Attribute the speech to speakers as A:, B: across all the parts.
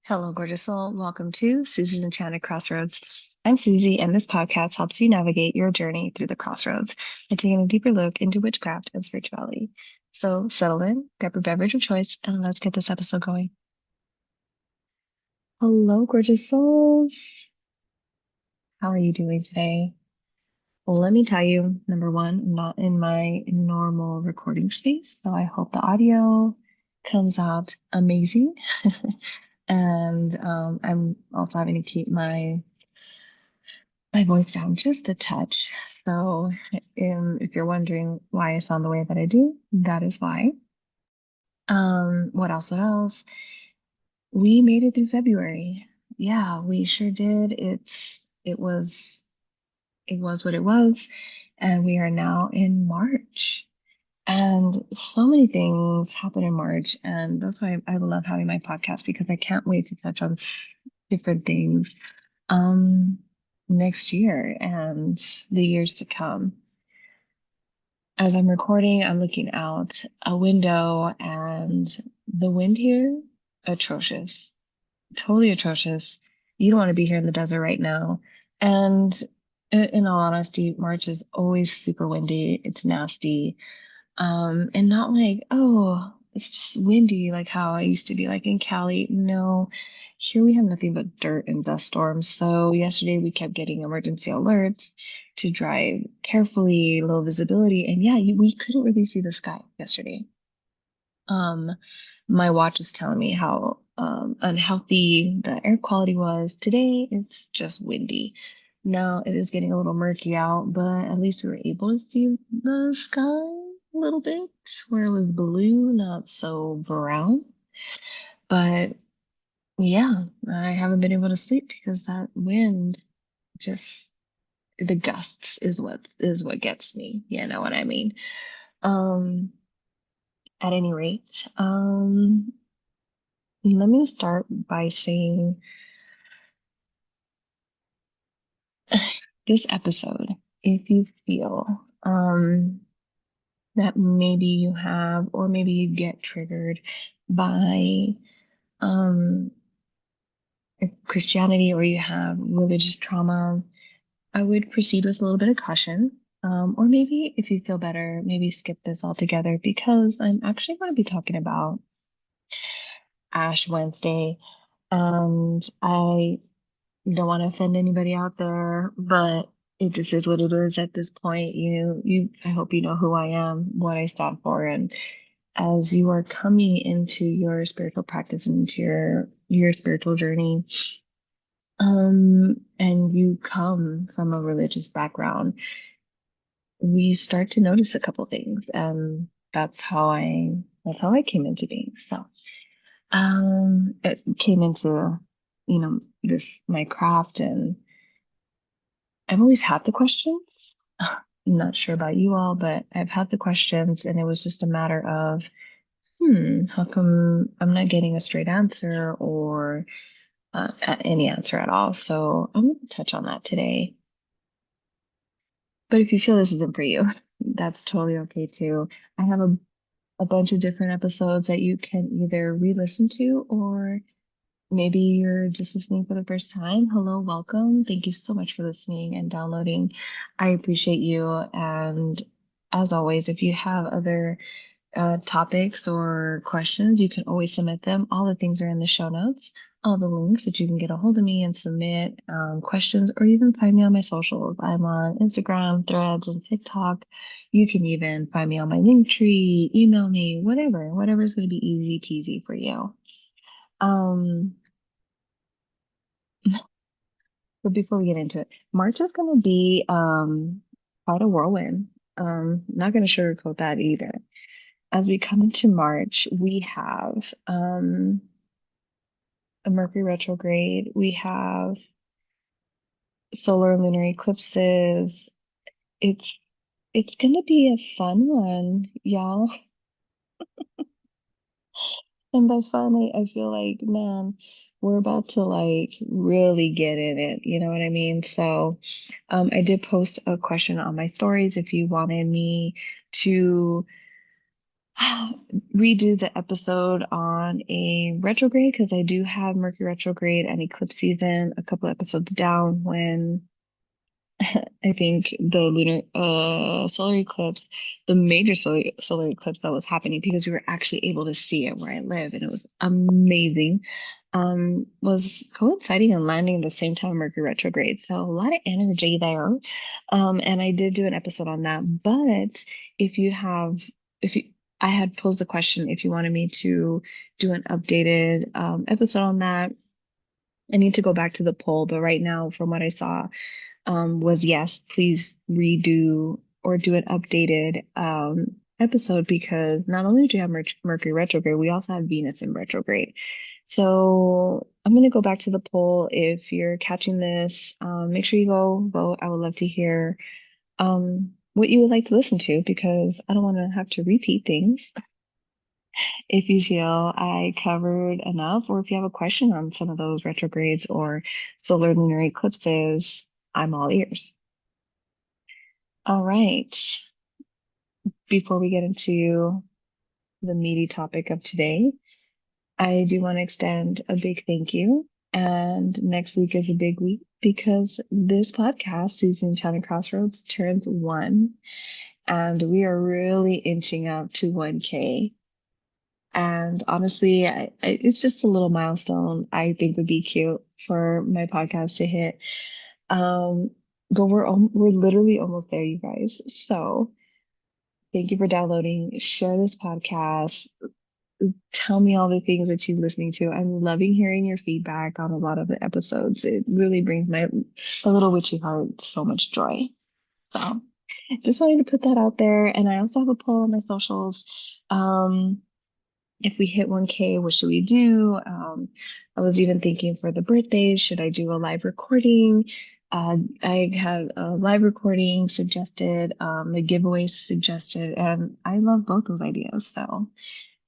A: Hello, gorgeous soul. Welcome to Susie's Enchanted Crossroads. I'm Susie, and this podcast helps you navigate your journey through the crossroads by taking a deeper look into witchcraft and spirituality. So settle in, grab your beverage of choice, and let's get this episode going. Hello, gorgeous souls. How are you doing today? Well, let me tell you, number one, I'm not in my normal recording space, so I hope the audio comes out amazing. And I'm also having to keep my voice down just a touch. So, if you're wondering why I sound the way that I do, that is why. What else? What else? We made it through February. Yeah, we sure did. It was what it was, and we are now in March. And so many things happen in March, and that's why I love having my podcast because I can't wait to touch on different things um next year and the years to come. As I'm recording, I'm looking out a window and the wind here, atrocious, totally atrocious. You don't want to be here in the desert right now. And in all honesty, March is always super windy. It's nasty. And not like, oh, it's just windy, like how I used to be like in Cali. No, here we have nothing but dirt and dust storms. So yesterday we kept getting emergency alerts to drive carefully, low visibility. And yeah, we couldn't really see the sky yesterday. Um, my watch was telling me how unhealthy the air quality was. Today it's just windy. Now it is getting a little murky out, but at least we were able to see the sky a little bit where it was blue, not so brown. But yeah, I haven't been able to sleep because that wind just the gusts is what gets me. You know what I mean? Um, at any rate, let me start by saying this episode, if you feel that maybe you have, or maybe you get triggered by um, Christianity or you have religious trauma, I would proceed with a little bit of caution. Or maybe if you feel better, maybe skip this altogether because I'm actually going to be talking about Ash Wednesday. And I don't want to offend anybody out there, but it just is what it is at this point. I hope you know who I am, what I stand for, and as you are coming into your spiritual practice and into your spiritual journey, and you come from a religious background, we start to notice a couple things, and that's how I came into being. So, it came into, this my craft, and I've always had the questions. I'm not sure about you all, but I've had the questions, and it was just a matter of, how come I'm not getting a straight answer or any answer at all? So I'm going to touch on that today. But if you feel this isn't for you, that's totally okay too. I have a bunch of different episodes that you can either re-listen to or maybe you're just listening for the first time. Hello, welcome. Thank you so much for listening and downloading. I appreciate you. And as always, if you have other topics or questions, you can always submit them. All the things are in the show notes, all the links that you can get a hold of me and submit questions, or even find me on my socials. I'm on Instagram, Threads, and TikTok. You can even find me on my link tree, email me, whatever is going to be easy peasy for you. Um, but before we get into it, March is going to be quite a whirlwind. Not going to sugarcoat that either. As we come into March, we have a Mercury retrograde, we have solar and lunar eclipses. It's it's gonna be a fun one, y'all. And by fun, I feel like, man, we're about to like really get in it. You know what I mean? So, I did post a question on my stories if you wanted me to redo the episode on a retrograde because I do have Mercury retrograde and eclipse season a couple episodes down when I think the lunar solar eclipse, the major solar eclipse that was happening because we were actually able to see it where I live and it was amazing. Was coinciding and landing at the same time Mercury retrograde. So a lot of energy there. And I did do an episode on that. But if you have if you I had posed the question if you wanted me to do an updated episode on that. I need to go back to the poll, but right now, from what I saw, was yes, please redo or do an updated episode because not only do you have Mercury retrograde, we also have Venus in retrograde. So I'm going to go back to the poll. If you're catching this, make sure you go vote. I would love to hear what you would like to listen to because I don't want to have to repeat things. If you feel I covered enough, or if you have a question on some of those retrogrades or solar lunar eclipses, I'm all ears. All right. Before we get into the meaty topic of today, I do want to extend a big thank you. And next week is a big week because this podcast, Season Enchanted Crossroads, turns 1. And we are really inching up to 1K. And honestly, it's just a little milestone I think would be cute for my podcast to hit. Um, but we're literally almost there, you guys. So thank you for downloading. Share this podcast. Tell me all the things that you're listening to. I'm loving hearing your feedback on a lot of the episodes. It really brings my a little witchy heart so much joy. So just wanted to put that out there. And I also have a poll on my socials. If we hit 1K, what should we do? I was even thinking for the birthdays, should I do a live recording? I had a live recording suggested, a giveaway suggested, and I love both those ideas. So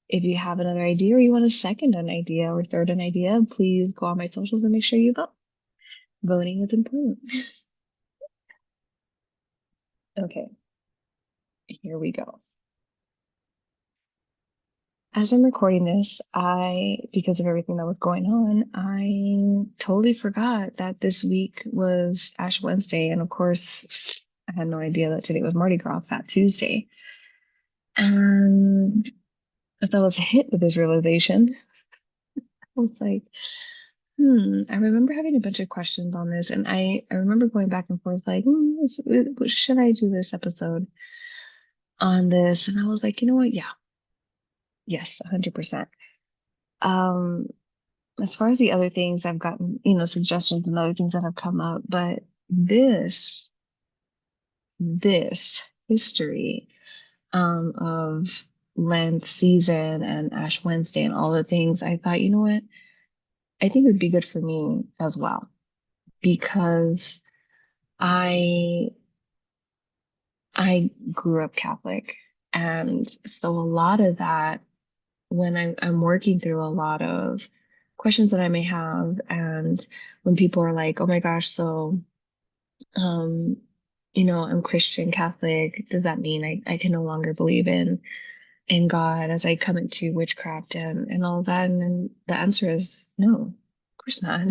A: if you have another idea or you want to second an idea or third an idea, please go on my socials and make sure you vote. Voting is important. Okay, here we go. As I'm recording this, because of everything that was going on, I totally forgot that this week was Ash Wednesday. And of course, I had no idea that today was Mardi Gras, Fat Tuesday. And as I was hit with this realization, I was like, I remember having a bunch of questions on this. And I remember going back and forth, like, should I do this episode on this? And I was like, you know what? Yeah, yes, 100%. Um, as far as the other things I've gotten, suggestions and other things that have come up, but this history of Lent season and Ash Wednesday and all the things, I thought, you know what? I think it would be good for me as well because I I grew up Catholic. And so a lot of that, when I'm working through a lot of questions that I may have, and when people are like, oh my gosh, so um, I'm Christian Catholic. Does that mean I can no longer believe in God as I come into witchcraft and all of that? And then the answer is no, of course not.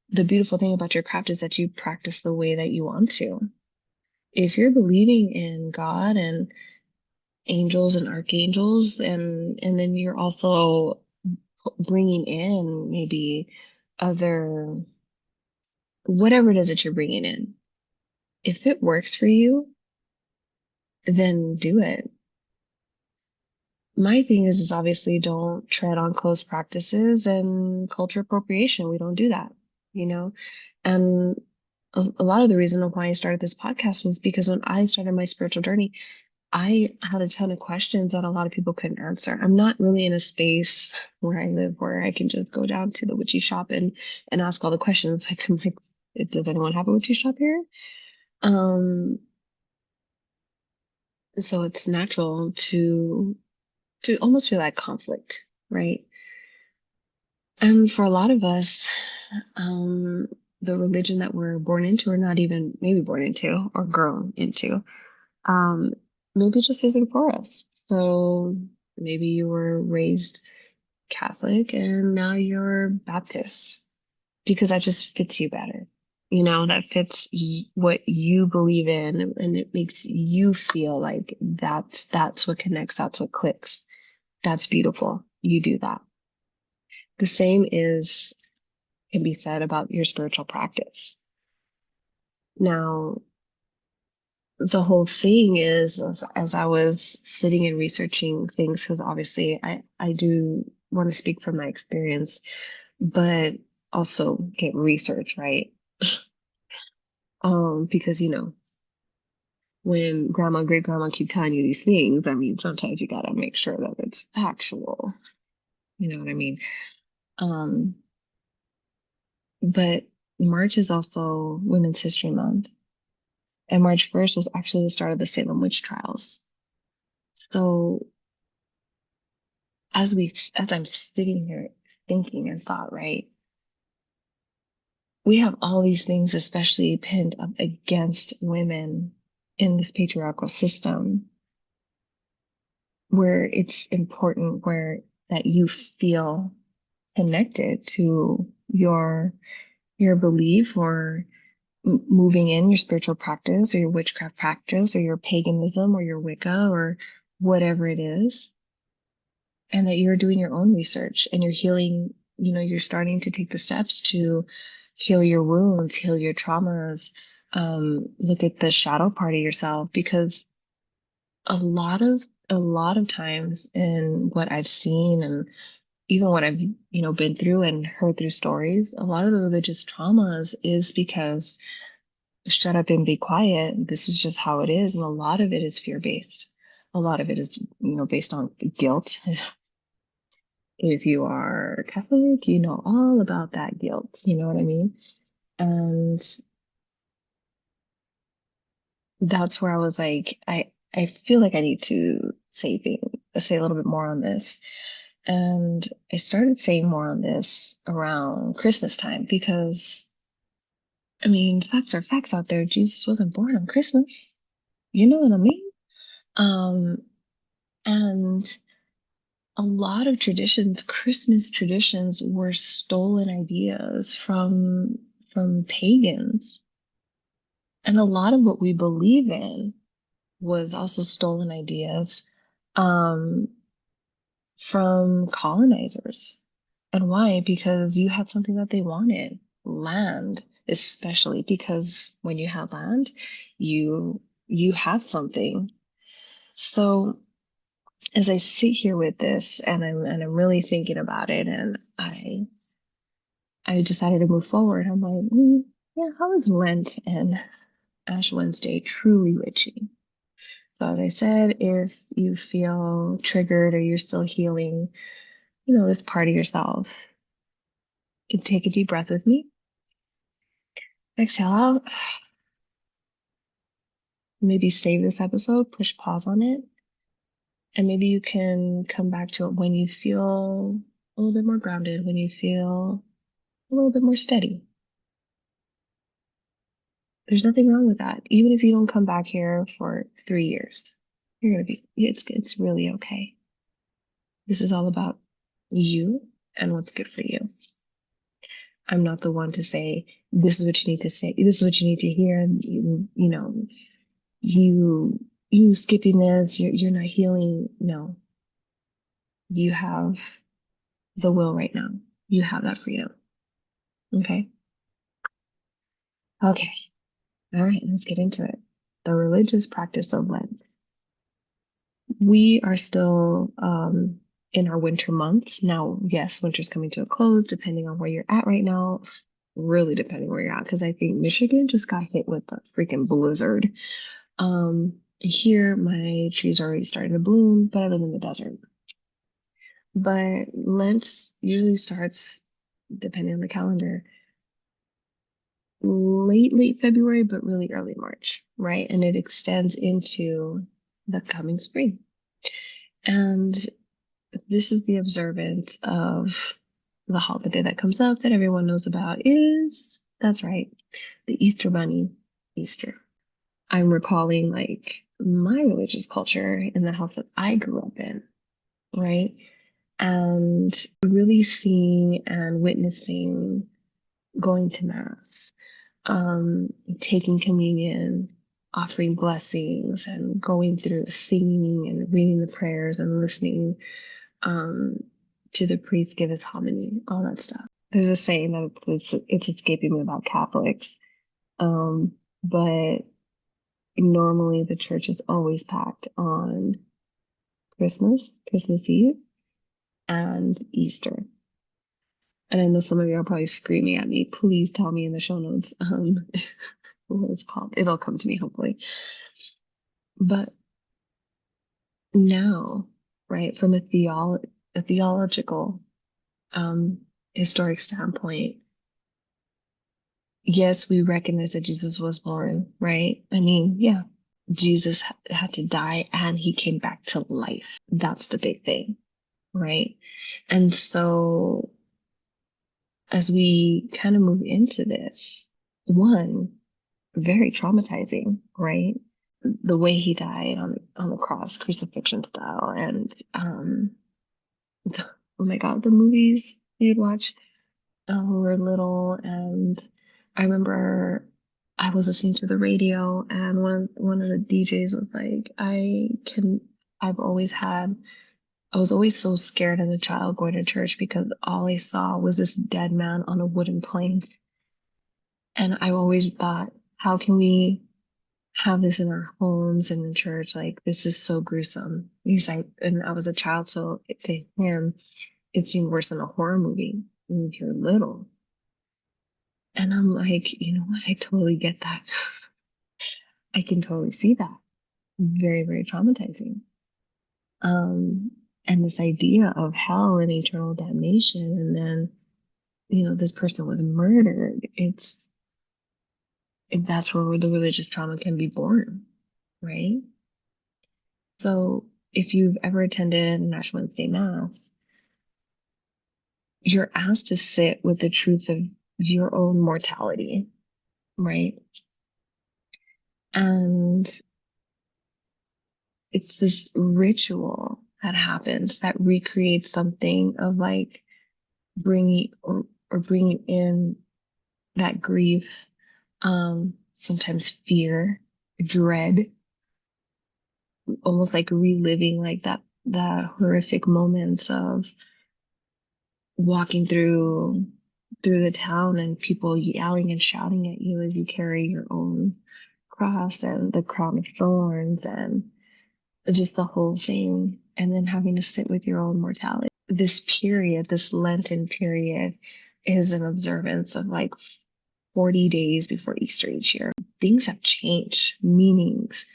A: The beautiful thing about your craft is that you practice the way that you want to. If you're believing in God and angels and archangels, and then you're also bringing in maybe other whatever it is that you're bringing in. If it works for you, then do it. My thing is obviously don't tread on closed practices and culture appropriation. We don't do that, you know? And a lot of the reason why I started this podcast was because when I started my spiritual journey, I had a ton of questions that a lot of people couldn't answer. I'm not really in a space where I live where I can just go down to the witchy shop and ask all the questions. Like, I'm like, does anyone have a witchy shop here? Um, so it's natural to almost feel that conflict, right? And for a lot of us, um, the religion that we're born into, or not even maybe born into or grown into, um, maybe just isn't for us. So maybe you were raised Catholic and now you're Baptist because that just fits you better. That fits what you believe in, and it makes you feel like that's what connects, that's what clicks. That's beautiful. You do that. The same is can be said about your spiritual practice. Now, the whole thing is, as I was sitting and researching things, because obviously I do want to speak from my experience, but also get research, right? Because when grandma and great grandma keep telling you these things, I mean, sometimes you gotta make sure that it's factual. You know what I mean? Um, but March is also Women's History Month, and March 1st was actually the start of the Salem witch trials. So as I'm sitting here thinking and thought, right, we have all these things, especially pinned up against women in this patriarchal system, where it's important where that you feel connected to your belief or moving in your spiritual practice or your witchcraft practice or your paganism or your Wicca or whatever it is, and that you're doing your own research and you're healing, you're starting to take the steps to heal your wounds, heal your traumas, look at the shadow part of yourself, because a lot of times in what I've seen and even what I've, been through and heard through stories, a lot of the religious traumas is because shut up and be quiet. This is just how it is. And a lot of it is fear-based. A lot of it is, based on guilt. If you are Catholic, you know all about that guilt. You know what I mean? And that's where I was like, I feel like I need to say a little bit more on this. And I started saying more on this around Christmas time because, I mean, facts are facts out there. Jesus wasn't born on Christmas. You know what I mean? Um, and a lot of traditions, Christmas traditions, were stolen ideas from pagans. And a lot of what we believe in was also stolen ideas um, from colonizers. And why? Because you had something that they wanted, land, especially because when you have land, you have something. So as I sit here with this and I'm really thinking about it and I decided to move forward. I'm like, yeah, how is Lent and Ash Wednesday truly witchy? So as I said, if you feel triggered or you're still healing, this part of yourself, you take a deep breath with me. Exhale out. Maybe save this episode, push pause on it, and maybe you can come back to it when you feel a little bit more grounded, when you feel a little bit more steady. There's nothing wrong with that. Even if you don't come back here for 3 years, it's really okay. This is all about you and what's good for you. I'm not the one to say, this is what you need to say, this is what you need to hear. You skipping this, you're not healing. No, you have the will right now. You have that freedom. Okay. Okay. All right. Let's get into it. The religious practice of Lent. We are still in our winter months. Now, yes, winter's coming to a close, depending on where you're at right now. Really depending where you're at, because I think Michigan just got hit with a freaking blizzard. Here, my trees are already starting to bloom, but I live in the desert. But Lent usually starts, depending on the calendar, late February, but really early March, right? And it extends into the coming spring. And this is the observance of the holiday that comes up that everyone knows about that's right, the Easter Bunny, Easter. I'm recalling like my religious culture in the house that I grew up in, right? And really seeing and witnessing going to mass, taking communion, offering blessings, and going through singing and reading the prayers and listening um, to the priest give his homily, all that stuff. There's a saying that it's escaping me about Catholics, but normally the church is always packed on Christmas Eve, and Easter. And I know some of you are probably screaming at me. Please tell me in the show notes what it's called. It'll come to me hopefully. But now, right, from a theological, um, historic standpoint, yes, we recognize that Jesus was born, right? I mean, yeah, Jesus had to die and he came back to life. That's the big thing, right? And so as we kind of move into this, one, very traumatizing, right? The way he died on the cross, crucifixion style, and oh my God, the movies you'd watch when we were little, and I remember I was listening to the radio, and one of the DJs was like, I've always had I was always so scared as a child going to church because all I saw was this dead man on a wooden plank. And I always thought, how can we have this in our homes and in church? Like, this is so gruesome. And I was a child, so to him, it seemed worse than a horror movie when you're little. And I'm like, you know what? I totally get that. I can totally see that. Very, very traumatizing. Um, and this idea of hell and eternal damnation, and then, this person was murdered. That's where the religious trauma can be born, right? So if you've ever attended an Ash Wednesday Mass, you're asked to sit with the truth of your own mortality, right? And it's this ritual that happens that recreates something of like bringing in that grief, sometimes fear, dread, almost like reliving like that horrific moments of walking through the town and people yelling and shouting at you as you carry your own cross and the crown of thorns and just the whole thing, and then having to sit with your own mortality. This period, this Lenten period, is an observance of like 40 days before Easter each year. Things have changed, meanings,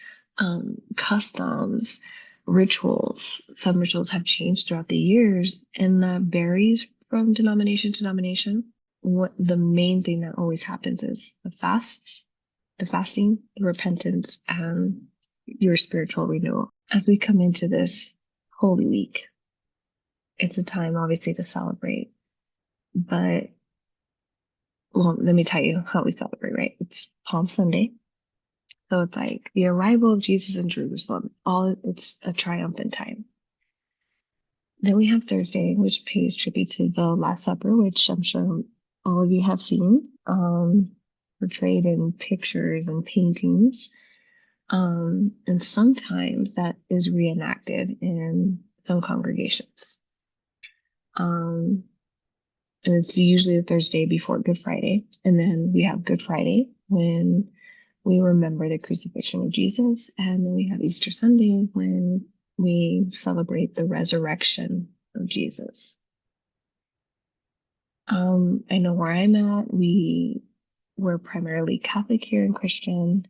A: customs, rituals. Some rituals have changed throughout the years, and that varies from denomination to denomination. What the main thing that always happens is the fasting, the repentance, and your spiritual renewal. As we come into this Holy Week, it's a time obviously to celebrate, but well, let me tell you how we celebrate, right? It's Palm Sunday. So it's like the arrival of Jesus in Jerusalem. It's a triumphant time. Then we have Thursday, which pays tribute to the Last Supper, which I'm sure all of you have seen, portrayed in pictures and paintings. And sometimes that is reenacted in some congregations. And it's usually the Thursday before Good Friday. And then we have Good Friday when we remember the crucifixion of Jesus. And then we have Easter Sunday when we celebrate the resurrection of Jesus. I know where I'm at. We're primarily Catholic here and Christian,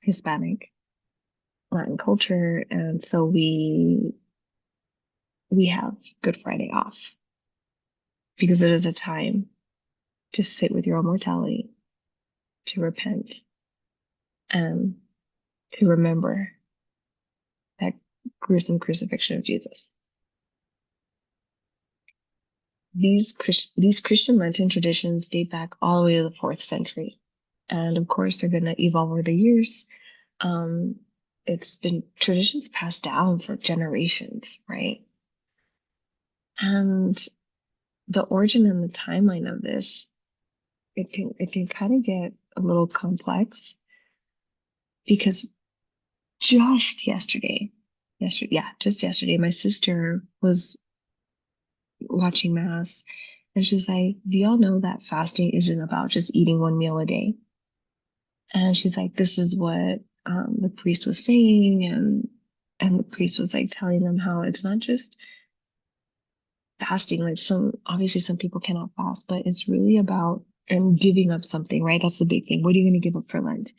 A: Hispanic, Latin culture. And so we have Good Friday off because it is a time to sit with your own mortality, to repent, and to remember that gruesome crucifixion of Jesus. These Christian Lenten traditions date back all the way to the 4th century. And of course, they're going to evolve over the years. Um, it's been traditions passed down for generations, right? And the origin and the timeline of this, it can kind of get a little complex because just yesterday, my sister was watching mass and she was like, "Do y'all know that fasting isn't about just eating one meal a day?" And she's like, "This is what the priest was saying," and the priest was like telling them how it's not just fasting. Like obviously some people cannot fast, but it's really about and giving up something, right? That's the big thing. What are you going to give up for Lent?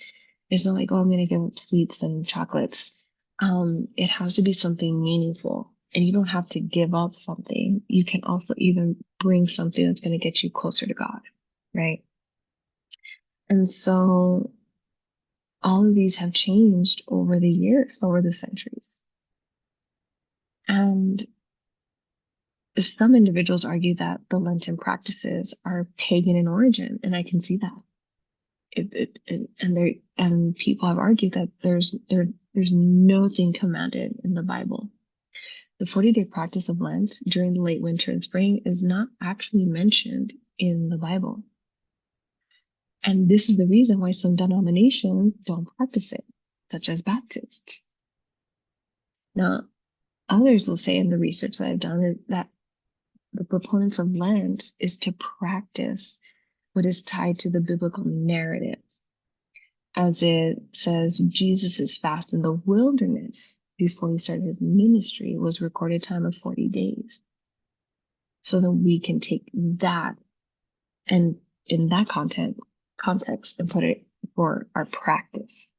A: It's not like, oh, I'm going to give up sweets and chocolates. It has to be something meaningful. And you don't have to give up something. You can also even bring something that's going to get you closer to God, right? And so all of these have changed over the years, over the centuries. And some individuals argue that the Lenten practices are pagan in origin, and I can see that. And people have argued that there's nothing commanded in the Bible. The 40-day practice of Lent during the late winter and spring is not actually mentioned in the Bible. And this is the reason why some denominations don't practice it, such as Baptists. Now, others will say in the research that I've done is that the proponents of Lent is to practice what is tied to the biblical narrative. As it says, Jesus' fast in the wilderness before he started his ministry was recorded time of 40 days. So that we can take that and in that context and put it for our practice.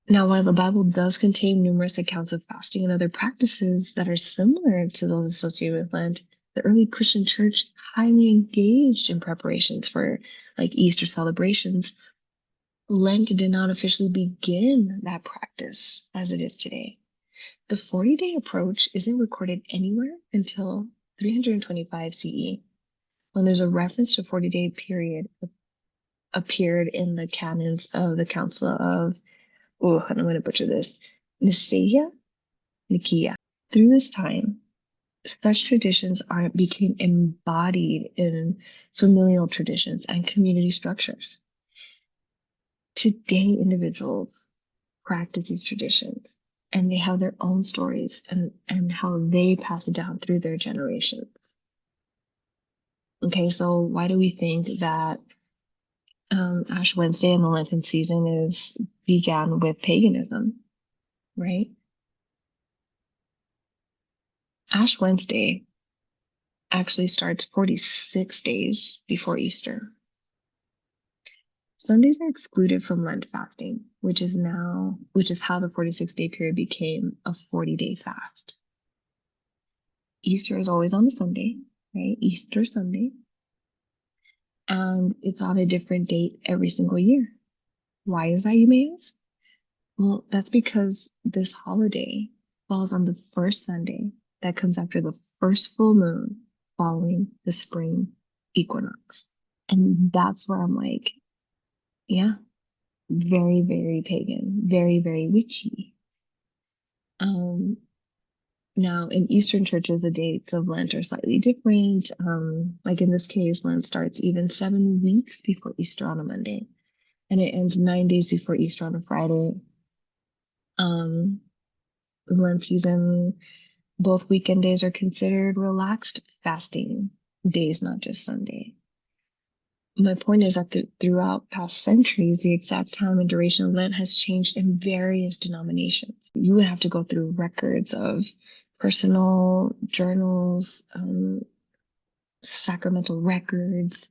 A: Now, while the Bible does contain numerous accounts of fasting and other practices that are similar to those associated with Lent, the early Christian church highly engaged in preparations for like Easter celebrations. Lent did not officially begin that practice as it is today. The 40-day approach isn't recorded anywhere until 325 CE, when there's a reference to 40-day period appeared in the canons of the Council of, oh, I'm going to butcher this, Nicaea. Through this time, such traditions became embodied in familial traditions and community structures. Today, individuals practice these traditions and they have their own stories and how they pass it down through their generations. Okay, so why do we think that Ash Wednesday and the Lenten season began with paganism, right? Ash Wednesday actually starts 46 days before Easter. Sundays are excluded from Lent fasting, which is how the 46-day period became a 40-day fast. Easter is always on a Sunday, right? Easter Sunday. And it's on a different date every single year. Why is that, you may ask? Well, that's because this holiday falls on the first Sunday that comes after the first full moon following the spring equinox. And that's where I'm like, yeah, very, very pagan, very, very witchy. Now, in Eastern churches, the dates of Lent are slightly different. Like in this case, Lent starts even 7 weeks before Easter on a Monday, and it ends 9 days before Easter on a Friday. Lent season, both weekend days are considered relaxed fasting days, not just Sunday. My point is that throughout past centuries, the exact time and duration of Lent has changed in various denominations. You would have to go through records of personal journals, sacramental records,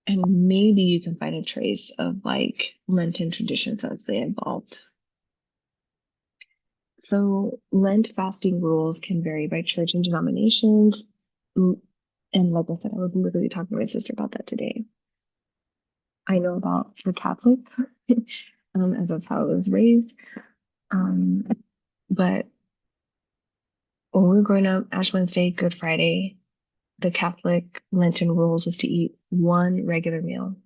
A: and maybe you can find a trace of like Lenten traditions as they evolved. So Lent fasting rules can vary by church and denominations. And like I said, I was literally talking to my sister about that today. I know about the Catholic, as that's how I was raised. But when we were growing up, Ash Wednesday, Good Friday, the Catholic Lenten rules was to eat one regular meal,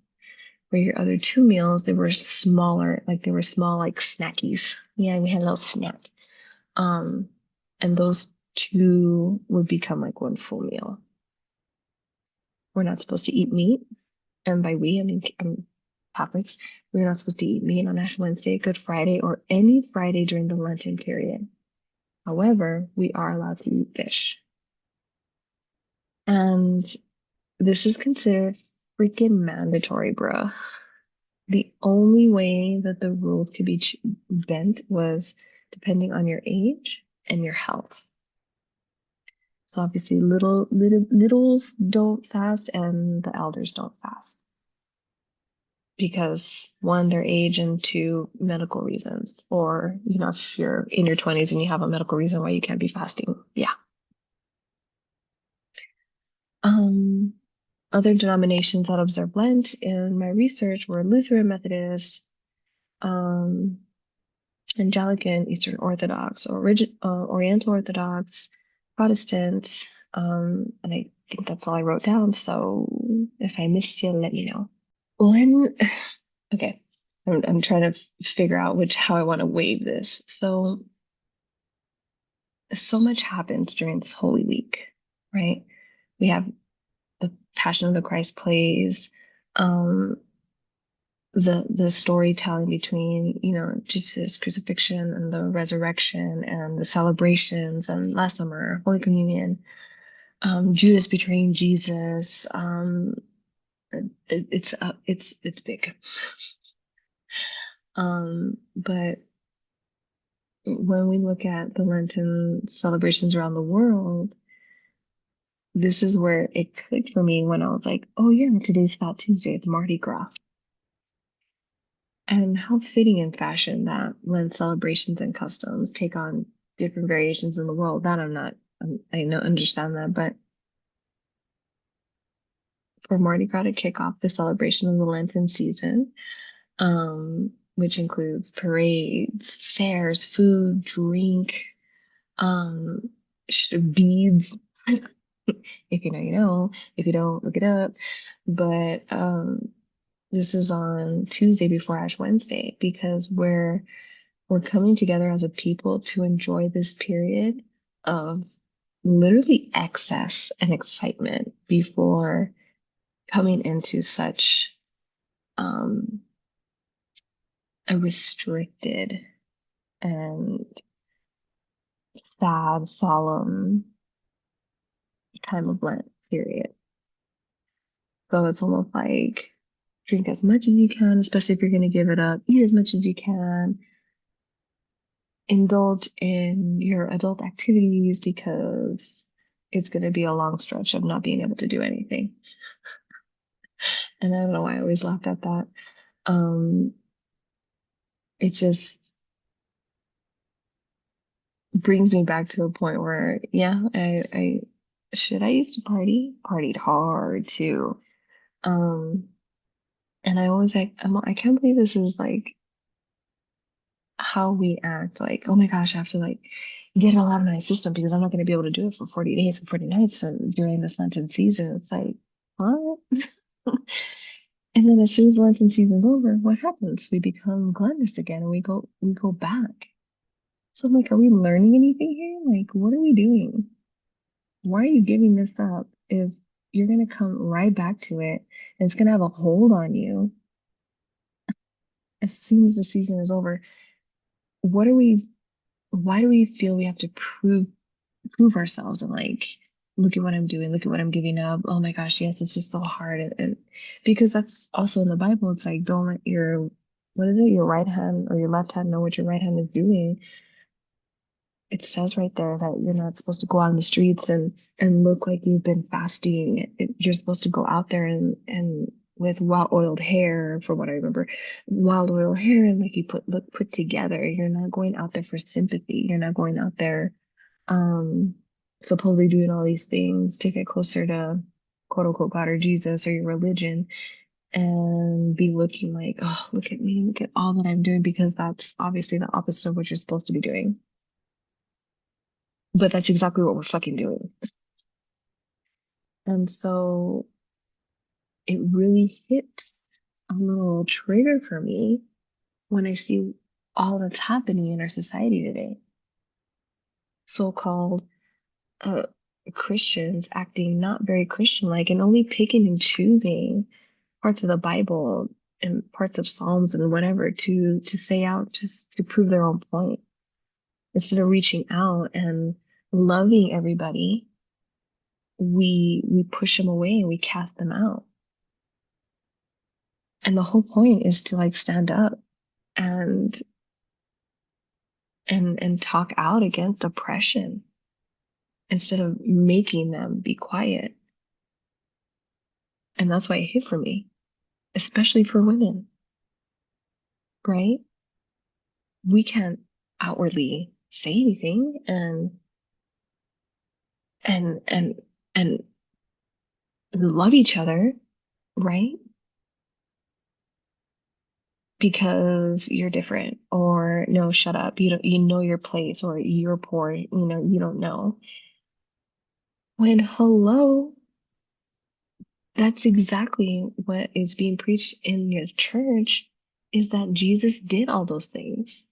A: where your other two meals, they were smaller, like they were small, like snackies. Yeah, we had a little snack. Um, and those two would become like one full meal. We're not supposed to eat meat. And by we, I mean Catholics. We're not supposed to eat meat on Ash Wednesday, Good Friday, or any Friday during the Lenten period. However, we are allowed to eat fish. And this is considered freaking mandatory, bruh. The only way that the rules could be bent was depending on your age and your health. So obviously, littles don't fast, and the elders don't fast because one, their age, and two, medical reasons. Or if you're in your 20s and you have a medical reason why you can't be fasting, yeah. Um, Other denominations that observe Lent in my research were Lutheran Methodist, um, Anglican, Eastern Orthodox, or Oriental Orthodox, Protestant, and I think that's all I wrote down. So if I missed you, let me know. When, okay, I'm trying to figure out how I want to wave this. So much happens during this Holy Week, right? We have the Passion of the Christ plays, um, the storytelling between Jesus' crucifixion and the resurrection and the celebrations and Last Summer, Holy Communion, Judas betraying Jesus. It's big. But when we look at the Lenten celebrations around the world, this is where it clicked for me when I was like, oh yeah, today's Fat Tuesday, it's Mardi Gras. And how fitting in fashion that Lent celebrations and customs take on different variations in the world. That I know, understand that, but for Mardi Gras to kick off the celebration of the Lenten season, which includes parades, fairs, food, drink, um, beads. If you know, you know. If you don't, look it up. But this is on Tuesday before Ash Wednesday because we're coming together as a people to enjoy this period of literally excess and excitement before coming into such um, a restricted and sad, solemn time of Lent period. So it's almost like drink as much as you can, especially if you're going to give it up, eat as much as you can, indulge in your adult activities because it's going to be a long stretch of not being able to do anything. And I don't know why I always laughed at that. Um, it just brings me back to a point where, yeah, I used to partied hard too. Um, and I always like, I can't believe this is like how we act. Like, oh my gosh, I have to like get it all out of my system because I'm not going to be able to do it for 40 days and 40 nights. So during this Lenten season, it's like, what? And then as soon as the Lenten season's over, what happens? We become gluttonous again and we go back. So I'm like, are we learning anything here? Like, what are we doing? Why are you giving this up if you're gonna come right back to it and it's gonna have a hold on you as soon as the season is over? What are we why do we feel we have to prove ourselves and like look at what I'm doing, look at what I'm giving up. Oh my gosh, yes, it's just so hard. And because that's also in the Bible, it's like don't let your what is it, your right hand or your left hand know what your right hand is doing. It says right there that you're not supposed to go out in the streets and look like you've been fasting. You're supposed to go out there and with wild oiled hair, from what I remember, wild oiled hair and like you look put together. You're not going out there for sympathy. You're not going out there um supposedly doing all these things to get closer to quote unquote God or Jesus or your religion and be looking like, oh, look at me, look at all that I'm doing, because that's obviously the opposite of what you're supposed to be doing. But that's exactly what we're fucking doing. And so it really hits a little trigger for me when I see all that's happening in our society today. So-called uh, Christians acting not very Christian-like and only picking and choosing parts of the Bible and parts of Psalms and whatever to say out just to prove their own point instead of reaching out and loving everybody. We push them away and we cast them out. And the whole point is to like stand up and and talk out against oppression instead of making them be quiet. And that's why it hit for me, especially for women, right? We can't outwardly say anything and and and love each other, right? Because you're different, or no, shut up, you know your place, or you're poor, you don't know. When hello, that's exactly what is being preached in your church, is that Jesus did all those things.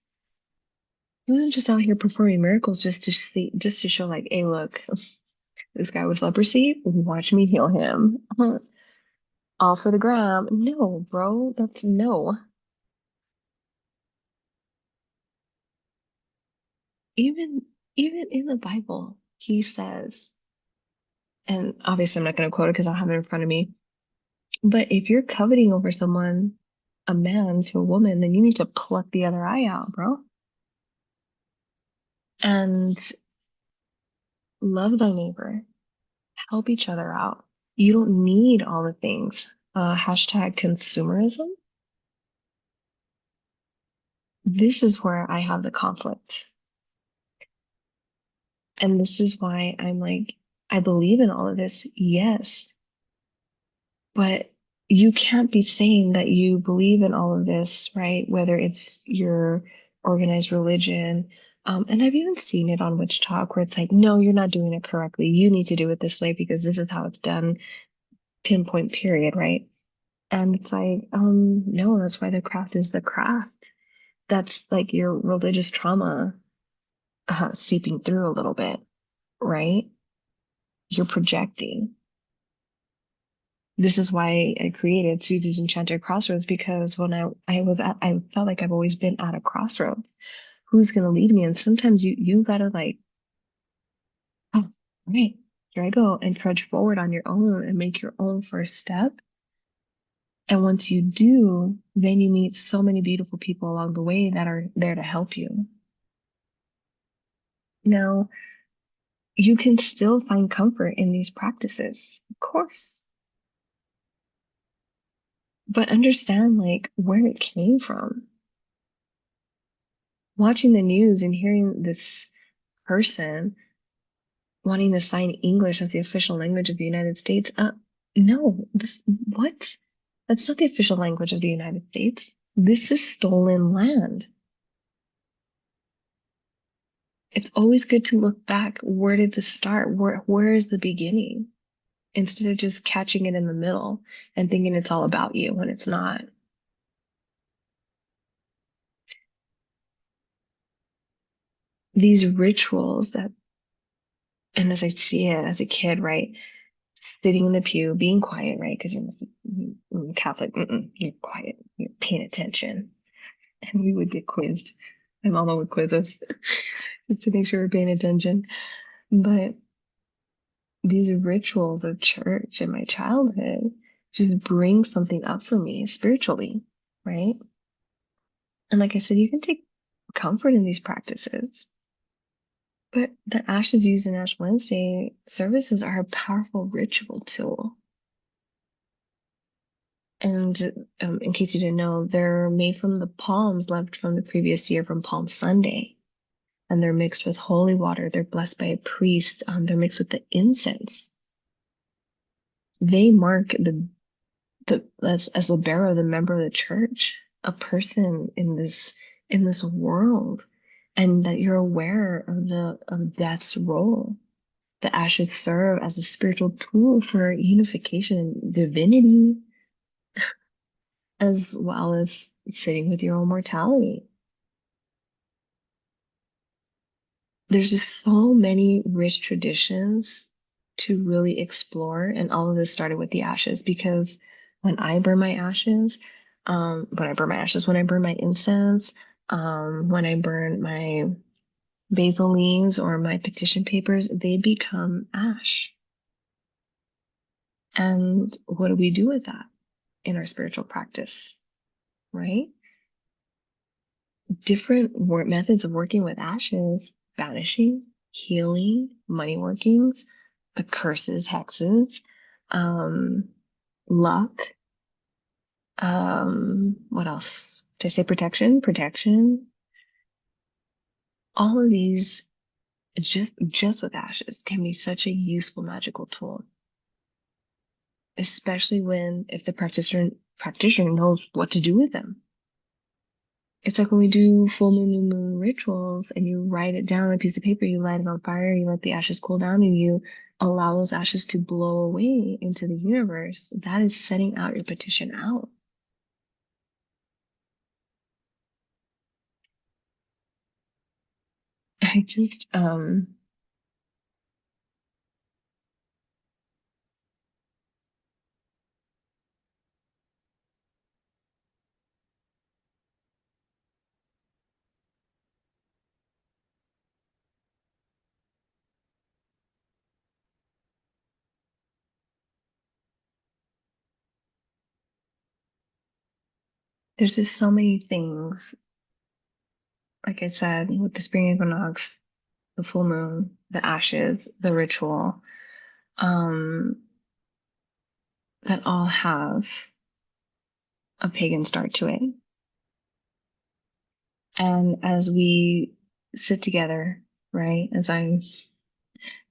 A: He wasn't just out here performing miracles just to show like, hey, look, this guy with leprosy, watch me heal him. All for the gram. No, bro, that's no. Even even in the Bible, he says, and obviously I'm not going to quote it because I have it in front of me, but if you're coveting over someone, a man to a woman, then you need to pluck the other eye out, bro. And love thy neighbor, help each other out. You don't need all the things. Hashtag consumerism. This is where I have the conflict. And this is why I'm like, I believe in all of this, yes, but you can't be saying that you believe in all of this, right? Whether it's your organized religion. And I've even seen it on Witch Talk where it's like, no, you're not doing it correctly. You need to do it this way because this is how it's done, pinpoint period, right? And it's like, no, that's why the craft is the craft. That's like your religious trauma seeping through a little bit, right? You're projecting. This is why I created Susie's Enchanted Crossroads, because when I felt like I've always been at a crossroads. Who's gonna lead me? And sometimes you gotta like, oh, all right, here I go, and trudge forward on your own and make your own first step. And once you do, then you meet so many beautiful people along the way that are there to help you. Now, you can still find comfort in these practices, of course, but understand like where it came from. Watching the news and hearing this person wanting to sign English as the official language of the United States. No, what? That's not the official language of the United States. This is stolen land. It's always good to look back. Where did this start? Where is the beginning? Instead of just catching it in the middle and thinking it's all about you when it's not. These rituals that, and as I see it as a kid, right? Sitting in the pew, being quiet, right? Because you're Catholic, you're quiet, you're paying attention. And we would get quizzed. My mama would quiz us just to make sure we're paying attention. But these rituals of church in my childhood just bring something up for me spiritually, right? And like I said, you can take comfort in these practices. But the ashes used in Ash Wednesday services are a powerful ritual tool. And in case you didn't know, they're made from the palms left from the previous year from Palm Sunday. And they're mixed with holy water. They're blessed by a priest. They're mixed with the incense. They mark as the bearer, the member of the church, a person in this world, and that you're aware of death's role. The ashes serve as a spiritual tool for unification and divinity, as well as sitting with your own mortality. There's just so many rich traditions to really explore, and all of this started with the ashes because when I burn my ashes, when I burn my incense, when I burn my basil leaves or my petition papers, they become ash. And what do we do with that in our spiritual practice, right? Different methods of working with ashes: banishing, healing, money workings, the curses, hexes, um, luck. What else? Did I say protection? Protection. All of these, just with ashes, can be such a useful magical tool, especially if the practitioner knows what to do with them. It's like when we do full moon, new moon rituals and you write it down on a piece of paper, you light it on fire, you let the ashes cool down, and you allow those ashes to blow away into the universe. That is setting out your petition out. I just, there's just so many things, like I said, with the spring equinox, the full moon, the ashes, the ritual, um, that all have a pagan start to it. And as we sit together, right, as I'm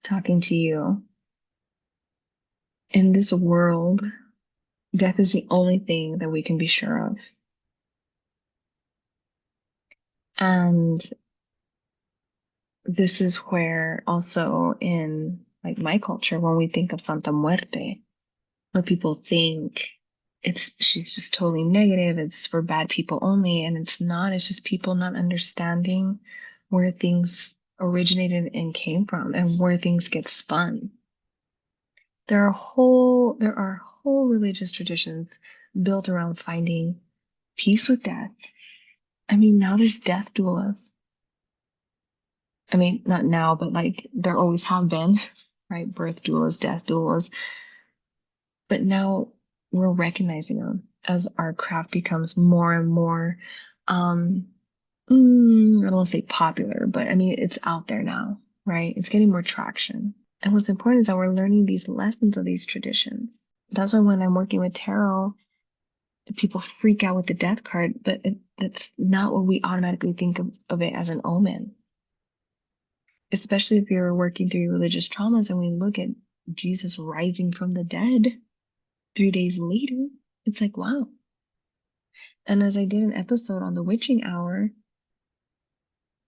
A: talking to you, in this world, death is the only thing that we can be sure of. And this is where also in like my culture, when we think of Santa Muerte, what people think she's just totally negative, it's for bad people only, and it's not. It's just people not understanding where things originated and came from and where things get spun. There are whole religious traditions built around finding peace with death. I mean, now there's death doulas. I mean, not now, but like there always have been, right? Birth doulas, death doulas. But now we're recognizing them as our craft becomes more and more, I don't want to say popular, but I mean, it's out there now, right? It's getting more traction. And what's important is that we're learning these lessons of these traditions. That's why when I'm working with tarot, people freak out with the death card, but that's not what we automatically think of it as an omen. Especially if you're working through religious traumas and we look at Jesus rising from the dead 3 days later, it's like, wow. And as I did an episode on the witching hour,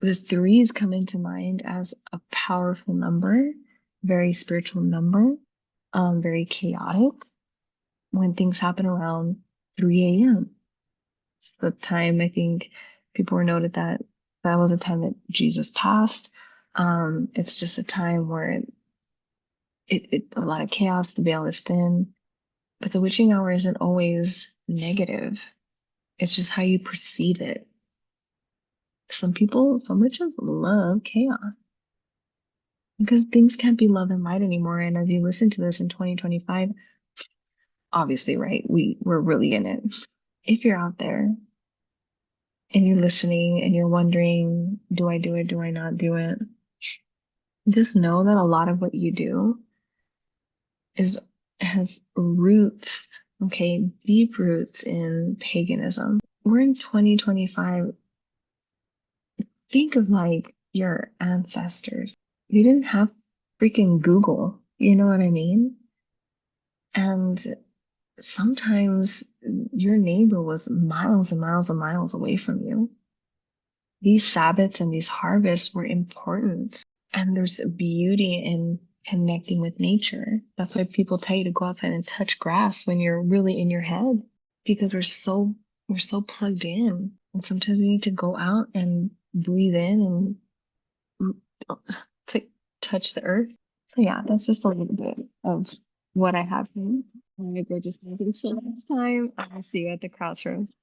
A: the threes come into mind as a powerful number, very spiritual number, very chaotic when things happen around 3 a.m. It's the time I think people were noted that that was a time that Jesus passed. It's just a time where a lot of chaos, the veil is thin, but the witching hour isn't always negative. It's just how you perceive it. Some witches love chaos because things can't be love and light anymore. And as you listen to this in 2025, obviously, right, we're really in it. If you're out there and you're listening and you're wondering, do I do it? Do I not do it? Just know that a lot of what you do has roots, okay, deep roots in paganism. We're in 2025. Think of like your ancestors. They didn't have freaking Google, you know what I mean? And sometimes your neighbor was miles and miles and miles away from you. These Sabbaths and these harvests were important. And there's beauty in connecting with nature. That's why people tell you to go outside and touch grass when you're really in your head because we're so plugged in. And sometimes we need to go out and breathe in and to touch the earth. So yeah, that's just a little bit of what I have for you. My gorgeous. Until next time, I'll see you at the crossroads.